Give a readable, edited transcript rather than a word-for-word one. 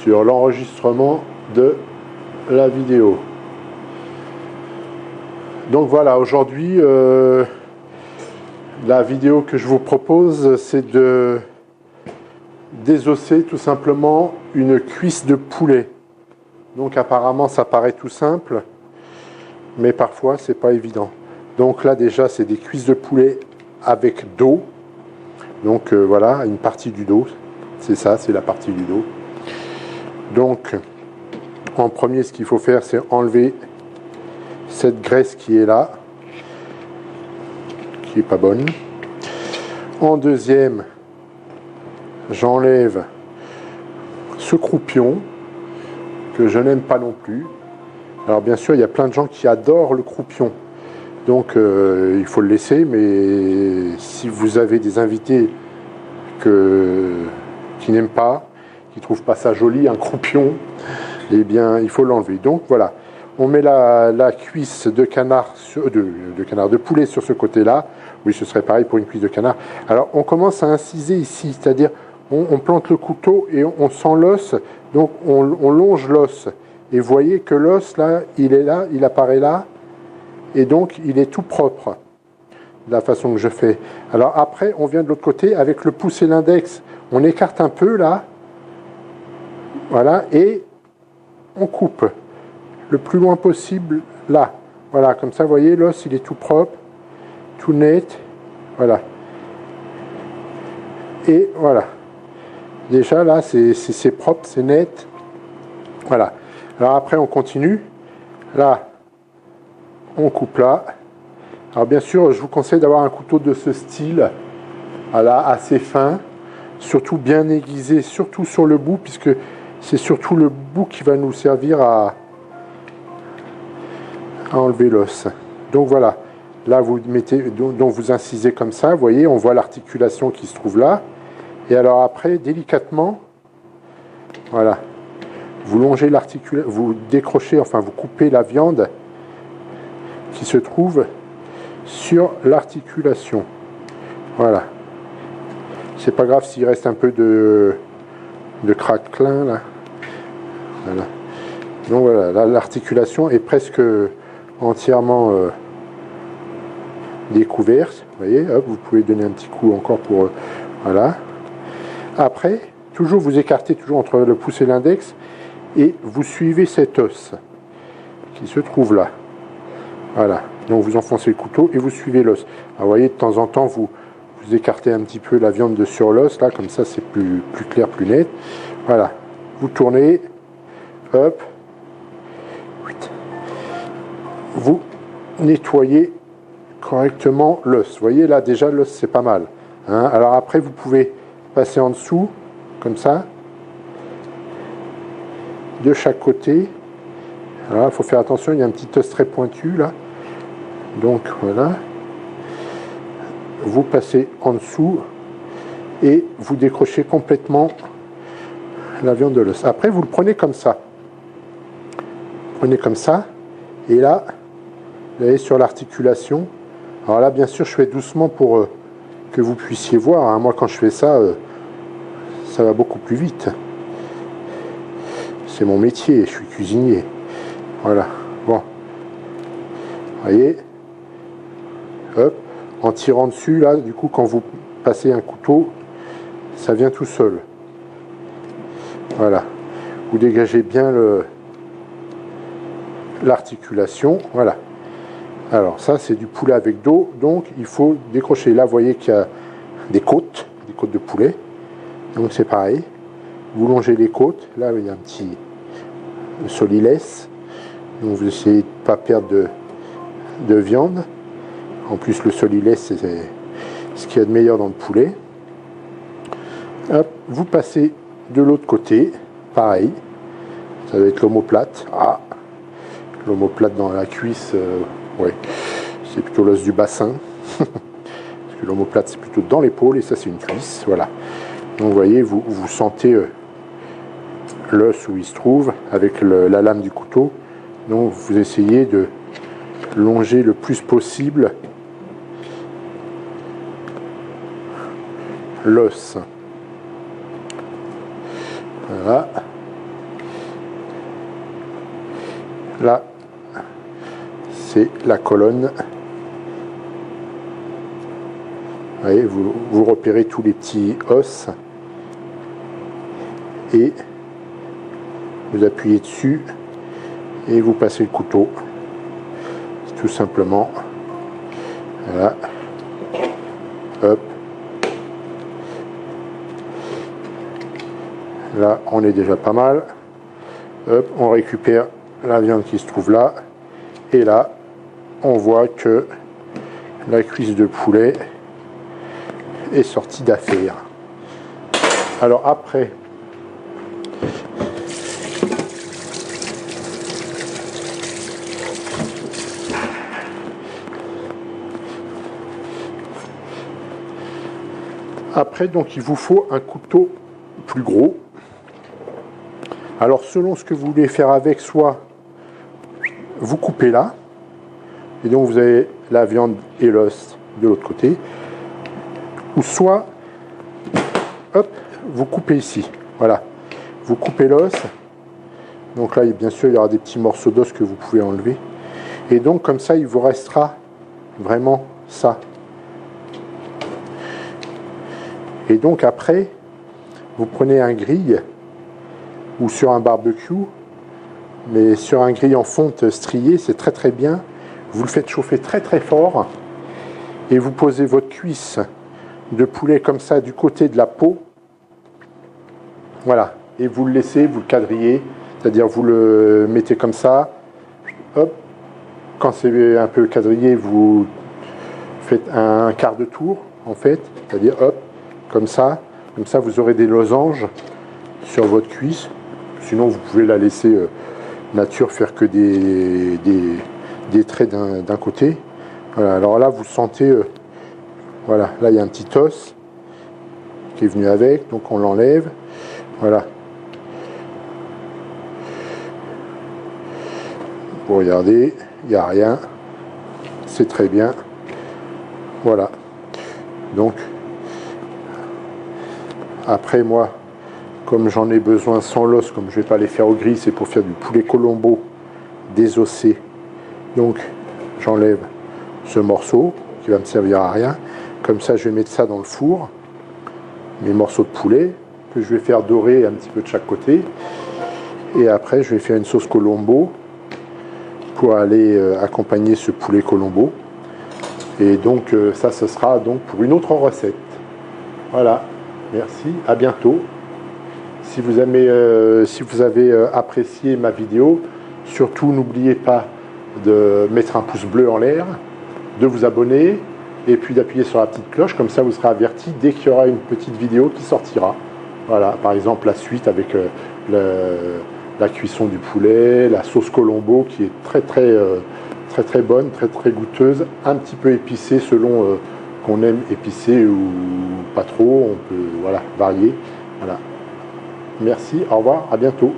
sur l'enregistrement de la vidéo. Donc voilà, aujourd'hui, la vidéo que je vous propose, c'est de désosser tout simplement une cuisse de poulet. Donc apparemment, ça paraît tout simple, mais parfois, c'est pas évident. Donc là, déjà, c'est des cuisses de poulet avec dos. Donc voilà, une partie du dos. C'est ça, c'est la partie du dos. Donc, en premier, ce qu'il faut faire, c'est enlever cette graisse qui est là, qui est pas bonne. En deuxième, j'enlève ce croupion que je n'aime pas non plus. Alors bien sûr, il y a plein de gens qui adorent le croupion, donc il faut le laisser. Mais si vous avez des invités qui n'aiment pas, qui trouvent pas ça joli, un croupion, eh bien, il faut l'enlever. Donc voilà, on met la cuisse de canard, de poulet sur ce côté-là. Oui, ce serait pareil pour une cuisse de canard. Alors, on commence à inciser ici, c'est-à-dire on plante le couteau et on sent l'os, donc on longe l'os. Et vous voyez que l'os, là, il apparaît là, et donc il est tout propre, de la façon que je fais. Alors après, on vient de l'autre côté, avec le pouce et l'index, on écarte un peu, là, voilà, et on coupe le plus loin possible, là. Voilà, comme ça, vous voyez, l'os, il est tout propre, tout net, voilà. Et voilà. Déjà, là, c'est propre, c'est net. Voilà. Alors après, on continue. Là, on coupe là. Alors bien sûr, je vous conseille d'avoir un couteau de ce style, voilà, assez fin, surtout bien aiguisé, surtout sur le bout, puisque c'est surtout le bout qui va nous servir à enlever l'os. Donc voilà, là vous mettez, donc vous incisez comme ça, vous voyez, on voit l'articulation qui se trouve là. Et alors après, délicatement, voilà, vous longez l'articulation, vous décrochez, enfin vous coupez la viande qui se trouve sur l'articulation. Voilà. C'est pas grave s'il reste un peu de craquelin là. Voilà. Donc voilà, là l'articulation est presque entièrement découverte. Vous voyez, hop, vous pouvez donner un petit coup encore pour voilà. Après, toujours vous écartez toujours entre le pouce et l'index et vous suivez cet os qui se trouve là. Voilà. Donc vous enfoncez le couteau et vous suivez l'os. Vous voyez, de temps en temps, vous écartez un petit peu la viande de sur l'os, là, comme ça c'est plus clair, plus net. Voilà. Vous tournez, hop, vous nettoyez correctement l'os. Vous voyez, là, déjà, l'os, c'est pas mal. Hein. Alors après, vous pouvez passer en dessous, comme ça, de chaque côté. Alors, il faut faire attention, il y a un petit os très pointu, là. Donc, voilà. Vous passez en dessous et vous décrochez complètement la viande de l'os. Après, vous le prenez comme ça. Prenez comme ça. Et là, vous allez sur l'articulation. Alors là, bien sûr, je fais doucement pour que vous puissiez voir. Hein. Moi, quand je fais ça, ça va beaucoup plus vite. C'est mon métier, je suis cuisinier. Voilà. Bon. Vous voyez. Hop. En tirant dessus, là, du coup, quand vous passez un couteau, ça vient tout seul. Voilà. Vous dégagez bien l'articulation. Voilà. Alors, ça, c'est du poulet avec dos. Donc, il faut décrocher. Là, vous voyez qu'il y a des côtes de poulet. Donc, c'est pareil. Vous longez les côtes. Là, il y a un petit solilès. Donc, vous essayez de ne pas perdre de viande. En plus, le solilès, c'est ce qu'il y a de meilleur dans le poulet. Hop, vous passez de l'autre côté, pareil. Ça va être l'omoplate. Ah, l'omoplate dans la cuisse, ouais, c'est plutôt l'os du bassin. Parce que l'omoplate, c'est plutôt dans l'épaule, et ça, c'est une cuisse. Voilà. Donc, vous voyez, vous sentez l'os où il se trouve, avec la lame du couteau. Donc, vous essayez de longer le plus possible l'os. Voilà. Là, c'est la colonne. Vous voyez, vous repérez tous les petits os et vous appuyez dessus et vous passez le couteau. Tout simplement. Voilà. Hop. Là, on est déjà pas mal. Hop, on récupère la viande qui se trouve là. Et là, on voit que la cuisse de poulet est sortie d'affaire. Alors après, donc il vous faut un couteau plus gros. Alors selon ce que vous voulez faire avec, soit vous coupez là, et donc vous avez la viande et l'os de l'autre côté, ou soit, hop, vous coupez ici, voilà, vous coupez l'os, donc là bien sûr il y aura des petits morceaux d'os que vous pouvez enlever, et donc comme ça il vous restera vraiment ça. Et donc après, vous prenez un grill, ou sur un barbecue, mais sur un grill en fonte striée, c'est très très bien. Vous le faites chauffer très très fort, et vous posez votre cuisse de poulet comme ça du côté de la peau. Voilà, et vous le laissez, vous le quadrillez, c'est-à-dire vous le mettez comme ça, hop, quand c'est un peu quadrillé, vous faites un quart de tour, en fait, c'est-à-dire hop, comme ça vous aurez des losanges sur votre cuisse. Sinon vous pouvez la laisser nature, faire que des traits d'un côté. Voilà, alors là vous sentez, voilà, là il y a un petit os qui est venu avec, donc on l'enlève, voilà. Vous regardez, il n'y a rien, c'est très bien, voilà. Donc après moi, comme j'en ai besoin sans l'os, comme je ne vais pas les faire au grill, c'est pour faire du poulet colombo désossé. Donc j'enlève ce morceau qui va me servir à rien. Comme ça je vais mettre ça dans le four, mes morceaux de poulet que je vais faire dorer un petit peu de chaque côté. Et après je vais faire une sauce colombo pour aller accompagner ce poulet colombo. Et donc ça, ce sera donc pour une autre recette. Voilà, merci, à bientôt. Si vous avez apprécié ma vidéo, surtout n'oubliez pas de mettre un pouce bleu en l'air, de vous abonner et puis d'appuyer sur la petite cloche, comme ça vous serez averti dès qu'il y aura une petite vidéo qui sortira. Voilà, par exemple la suite avec la cuisson du poulet, la sauce colombo qui est très bonne, très goûteuse, un petit peu épicée selon qu'on aime épicé ou pas trop, on peut voilà, varier. Voilà. Merci, au revoir, à bientôt.